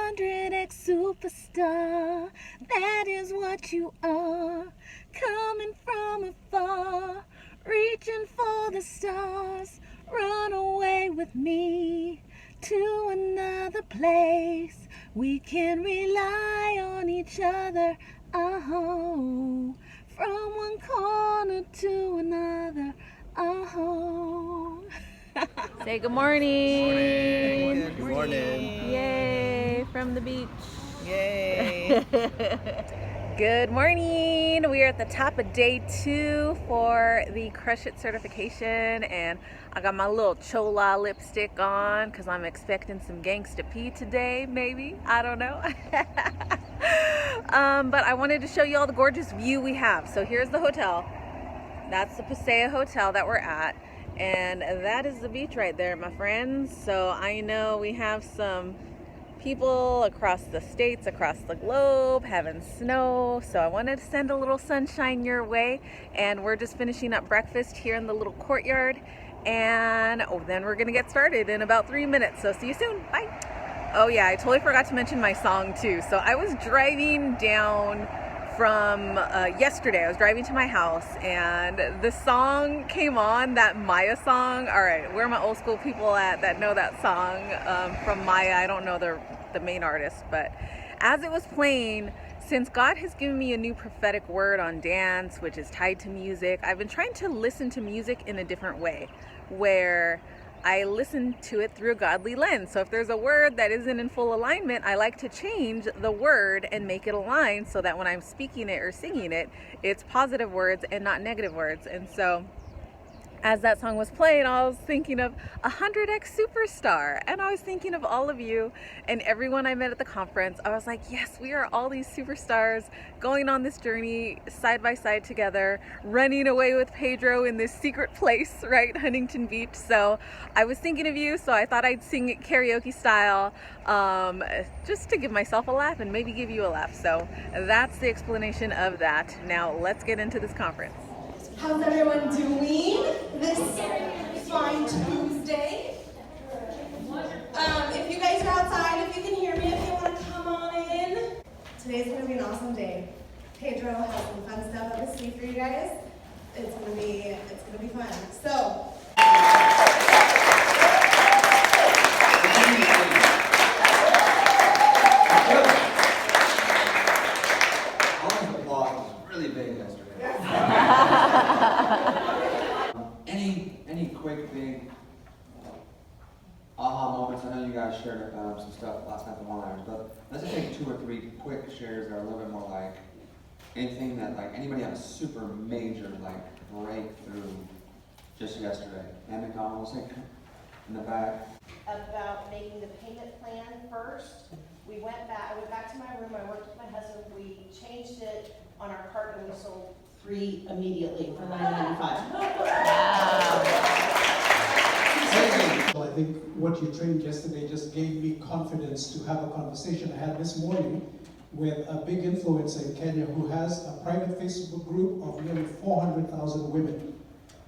100x superstar. That is what you are. Coming from afar, reaching for the stars. Run away with me to another place. We can rely on each other. Oh, from one corner to another. Oh. Say good morning. Good morning. Yay, from the beach. Yay. Good morning. We are at the top of day 2 for the Crush It certification, and I got my little chola lipstick on because I'm expecting some gangsta pee today, maybe. I don't know. But I wanted to show you all the gorgeous view we have. So here's the hotel. That's the Paseo Hotel that we're at. And that is the beach right there, my friends. So I know we have some people across the states, across the globe, having snow. So I wanted to send a little sunshine your way. And we're just finishing up breakfast here in the little courtyard. And then we're gonna get started in about 3 minutes. So see you soon, bye. Oh yeah, I totally forgot to mention my song too. So I was driving down from yesterday. I was driving to my house and the song came on, that Maya song. All right, where are my old school people at that know that song from Maya? I don't know the main artist, but as it was playing, since God has given me a new prophetic word on dance, which is tied to music, I've been trying to listen to music in a different way, where I listen to it through a godly lens. So if there's a word that isn't in full alignment, I like to change the word and make it align so that when I'm speaking it or singing it, it's positive words and not negative words. And so as that song was playing, I was thinking of 100x superstar, and I was thinking of all of you and everyone I met at the conference. I was like, yes, we are all these superstars going on this journey side by side together, running away with Pedro in this secret place, right, Huntington Beach. So I was thinking of you, so I thought I'd sing it karaoke style, just to give myself a laugh and maybe give you a laugh. So that's the explanation of that. Now let's get into this conference. How's everyone doing this fine Tuesday? If you guys are outside, if you can hear me, if you want to come on in. Today's going to be an awesome day. Pedro has some fun stuff up his sleeve for you guys. It's going to be fun. So. Any quick big aha moments? I know you guys shared some stuff last night, the one-liners, but let's just take 2 or 3 quick shares that are a little bit more like anything that, like, anybody had a super major like breakthrough just yesterday. And McDonald's in the back. About making the payment plan first. I went back to my room, I worked with my husband, we changed it on our cart and we sold 3 immediately for $9.95. Well, I think what you trained yesterday just gave me confidence to have a conversation I had this morning with a big influencer in Kenya who has a private Facebook group of nearly 400,000 women.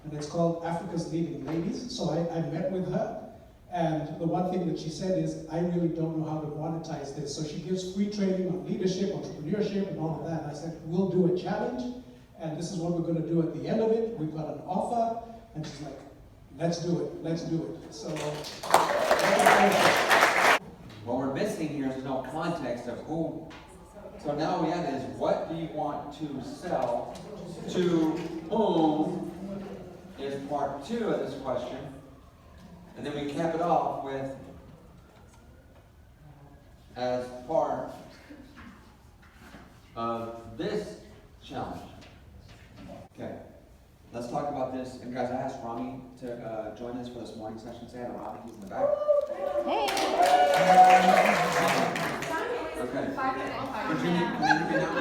And it's called Africa's Leading Ladies. So I met with her, and the one thing that she said is, I really don't know how to monetize this. So she gives free training on leadership, entrepreneurship, and all of that. And I said, we'll do a challenge, and this is what we're going to do at the end of it. We've got an offer. And she's like, let's do it. So, what we're missing here is no context of who. So now we add is, what do you want to sell to whom is part 2 of this question. And then we cap it off with, as part of this challenge. Okay, let's talk about this. And guys, I asked Rami to join us for this morning session. Say hi to Rami, he's in the back. Hey. Okay. Virginia, can you hear me now?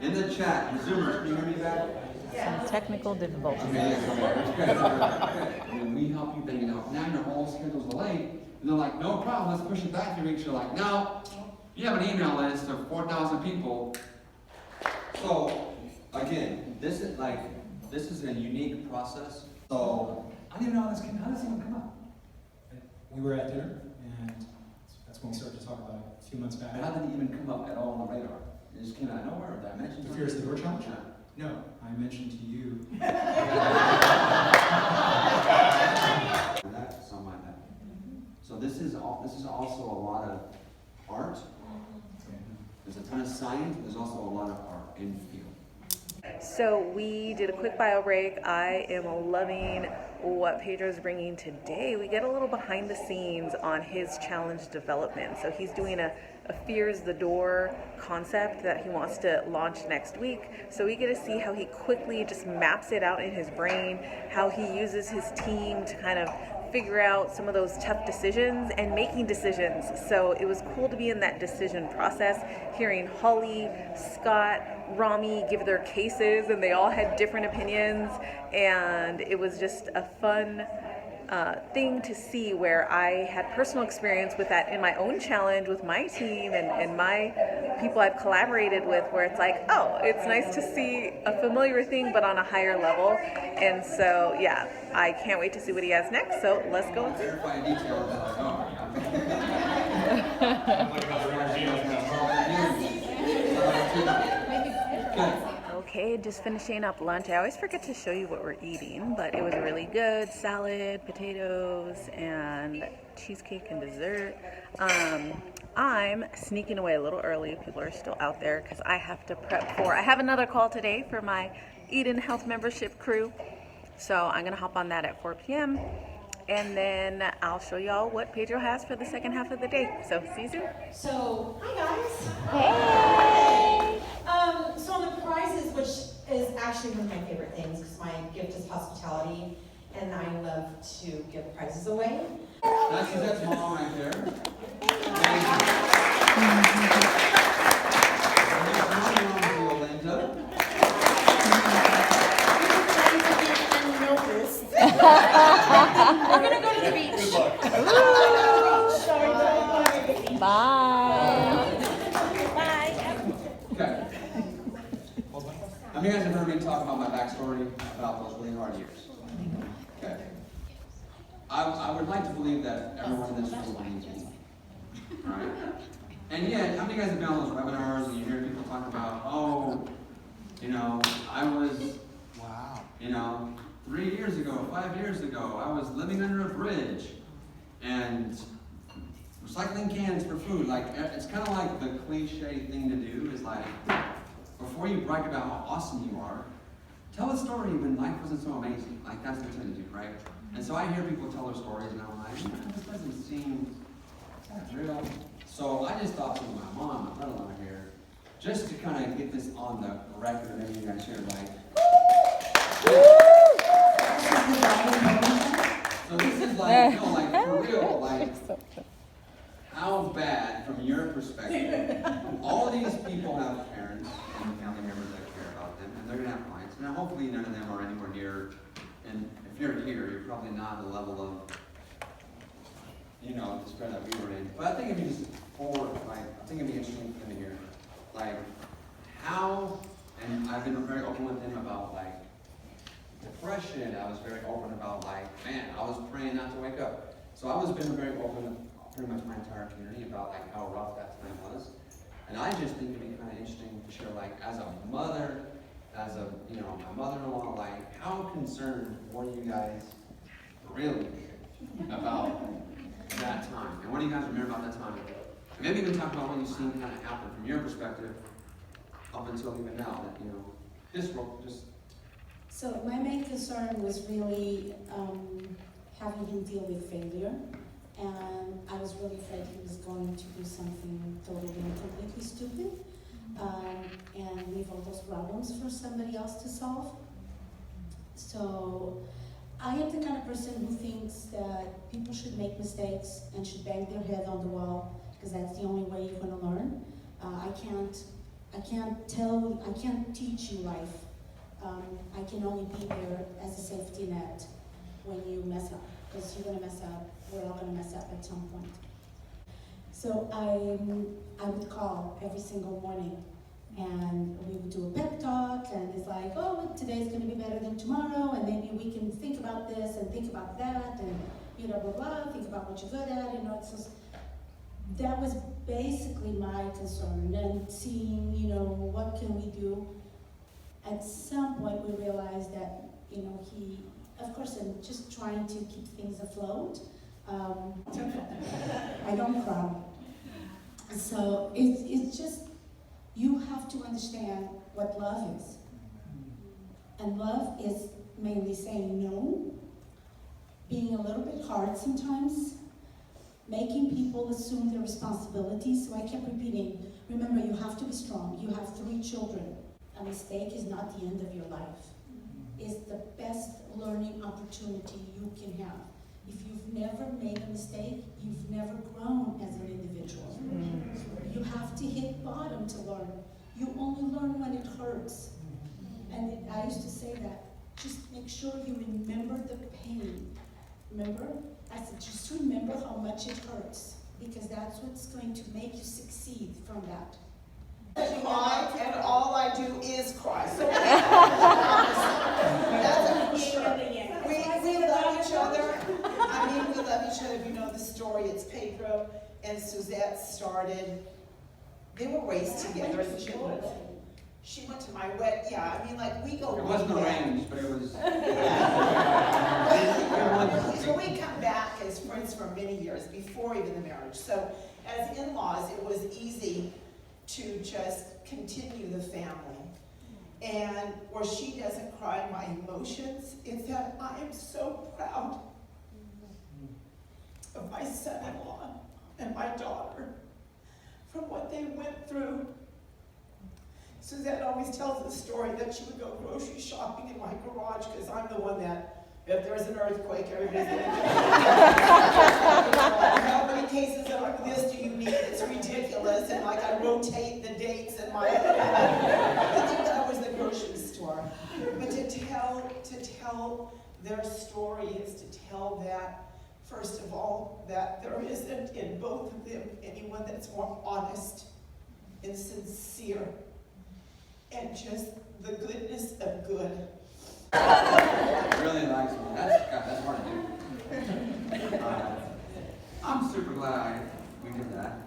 In the chat, the Zoomers, can you hear me back? Some technical difficulties. Okay, okay. And we help you bring it out. Now your whole schedule's delayed. And they're like, no problem, let's push it back 3 weeks. You're like, no, you have an email list of 4,000 people. So, again, this is a unique process. So, I didn't even know how this even come up. We were at dinner, and that's when we started to talk about it a few months back. But how did it even come up at all on the radar? It just came out of nowhere, did I mention The Fears the Door Challenge? Yeah. No, I mentioned to you. That's on my back. So this is also a lot of art. There's a ton of science, there's also a lot of art and feel. So we did a quick bio break. I am loving what Pedro's bringing today. We get a little behind the scenes on his challenge development. So he's doing a Fears the Door concept that he wants to launch next week. So we get to see how he quickly just maps it out in his brain, how he uses his team to kind of figure out some of those tough decisions and making decisions. So it was cool to be in that decision process, hearing Holly, Scott, Rami give their cases, and they all had different opinions, and it was just a fun thing to see where I had personal experience with that in my own challenge with my team and my people I've collaborated with, where it's like, oh, it's nice to see a familiar thing but on a higher level. And so yeah, I can't wait to see what he has next, so let's go. Verify details like, Okay, just finishing up lunch. I always forget to show you what we're eating, but it was really good. Salad, potatoes, and cheesecake and dessert. I'm sneaking away a little early. People are still out there because I have to prep for, I have another call today for my Eden Health membership crew. So I'm gonna hop on that at 4 p.m. and then I'll show y'all what Pedro has for the second half of the day. So see you soon. So, hi guys. Hey! So on the prizes, which is actually one of my favorite things, because my gift is hospitality, and I love to give prizes away. that's mom right there. We're gonna go to the beach. Bye! Okay. How many guys have heard me talk about my backstory about those really hard years? Okay. I would like to believe that everyone in this room believes me. Right? And yet, how many guys have been on those webinars and you hear people talk about, oh, I was, wow, 3 years ago, 5 years ago, I was living under a bridge and recycling cans for food. Like, it's kind of like the cliche thing to do is like, before you brag about how awesome you are, tell a story when life wasn't so amazing. Like, that's what I tend to do, right? And so I hear people tell their stories and I'm like, this doesn't seem that real. So I just thought to my mom, my brother-in-law here, just to kind of get this on the record, and maybe you guys hear like, so this is like, like for real, like, how bad, from your perspective, all these people have parents and family members that care about them, and they're going to have clients. Now, hopefully none of them are anywhere near, and if you're here, you're probably not at the level of, despair that we were in. But I think it'd be just forward, like, I think it'd be interesting for them to hear, like, how, and I've been very open with them about, like, depression. I was very open about, like, man, I was praying not to wake up. So I was been very open with pretty much my entire community about, like, how rough that time was. And I just think it'd be kind of interesting to share, like, as a mother, as a, my mother-in-law, like, how concerned were you guys really about that time? And what do you guys remember about that time? And maybe even talk about what you've seen kind of happen from your perspective up until even now, that, just. So my main concern was really having him deal with failure. And I was really afraid he was going to do something totally and completely stupid and leave all those problems for somebody else to solve. So I am the kind of person who thinks that people should make mistakes and should bang their head on the wall, because that's the only way you're going to learn. I can't teach you life. I can only be there as a safety net when you mess up, because you're going to mess up. We're all going to mess up at some point. So I would call every single morning, and we would do a pep talk, and it's like, oh, today's going to be better than tomorrow, and maybe we can think about this and think about that, and blah, blah, blah, think about what you're good at, it's just, that was basically my concern, and seeing, what can we do? At some point, we realized that, he, of course, I'm just trying to keep things afloat. I don't cry. So it's just, you have to understand what love is. And love is mainly saying no, being a little bit hard sometimes, making people assume their responsibilities. So I kept repeating, remember, you have to be strong. You have 3 children. A mistake is not the end of your life. It's the best learning opportunity you can have. If you've never made a mistake, you've never grown as an individual. You have to hit bottom to learn. You only learn when it hurts. And I used to say that, just make sure you remember the pain. Remember? I said, just remember how much it hurts, because that's what's going to make you succeed from that. Cry, and all I do is cry. So that's for sure. We love each other. I mean, we love each other. If you know the story, it's Pedro and Suzette started. They were raised together. She went to my wedding. Yeah, I mean, like, we go. It wasn't arranged, but it was. So we come back as friends for many years, before even the marriage. So as in-laws, it was easy to just continue the family. And where she doesn't cry my emotions, is that I am so proud of my son-in-law and my daughter from what they went through. Suzette always tells the story that she would go grocery shopping in my garage, because I'm the one that, if there's an earthquake, everybody's going to how many cases of this do you need? It's ridiculous. And like, I rotate the dates in my head. I think that was the grocery store. But to tell their story is to tell that, first of all, that there isn't in both of them anyone that's more honest and sincere and just the goodness of good. Really likes me. That's hard to do. I'm super glad we did that.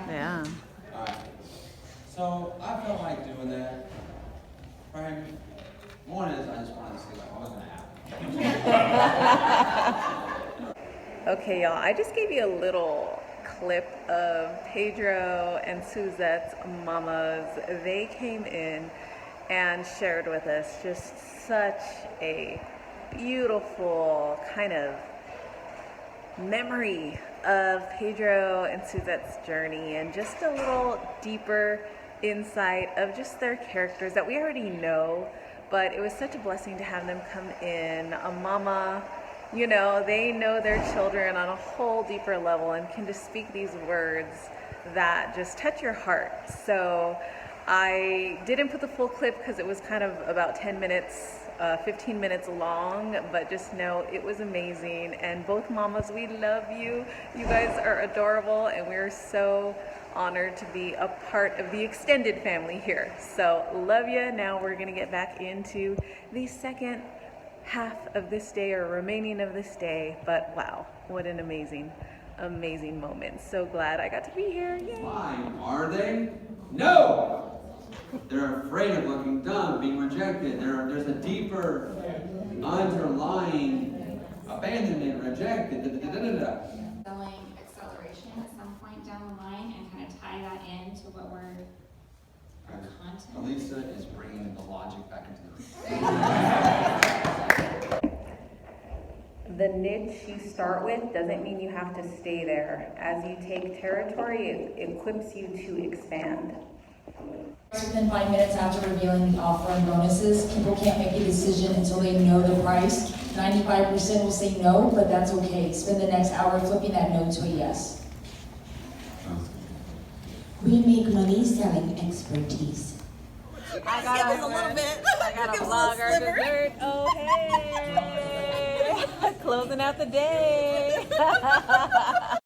Yeah. Alright. So I felt like doing that. Right? One is I just wanted to see like what was gonna happen. Okay, y'all, I just gave you a little clip of Pedro and Suzette's mamas. They came in and shared with us just such a beautiful kind of memory of Pedro and Suzette's journey, and just a little deeper insight of just their characters that we already know, but it was such a blessing to have them come in. A mama, they know their children on a whole deeper level and can just speak these words that just touch your heart. So I didn't put the full clip because it was kind of about 10 minutes, 15 minutes long, but just know it was amazing. And both mamas, we love you. You guys are adorable, and we're so honored to be a part of the extended family here. So love you. Now we're gonna get back into the second half of this day, or remaining of this day. But wow, what an amazing moment. So glad I got to be here. Yay. Why are they? No! They're afraid of looking dumb, being rejected. There's a deeper underlying abandonment, rejected. Selling acceleration at some point down the line and kind of tie that into what we're content. Elisa is bringing the logic back into The niche you start with doesn't mean you have to stay there. As you take territory, it equips you to expand. Within 5 minutes after revealing the offer and bonuses, people can't make a decision until they know the price. 95% will say no, but that's okay. Spend the next hour flipping that no to a yes. We make money selling expertise. I got a vlogger dessert. Oh, hey. Closing out the day.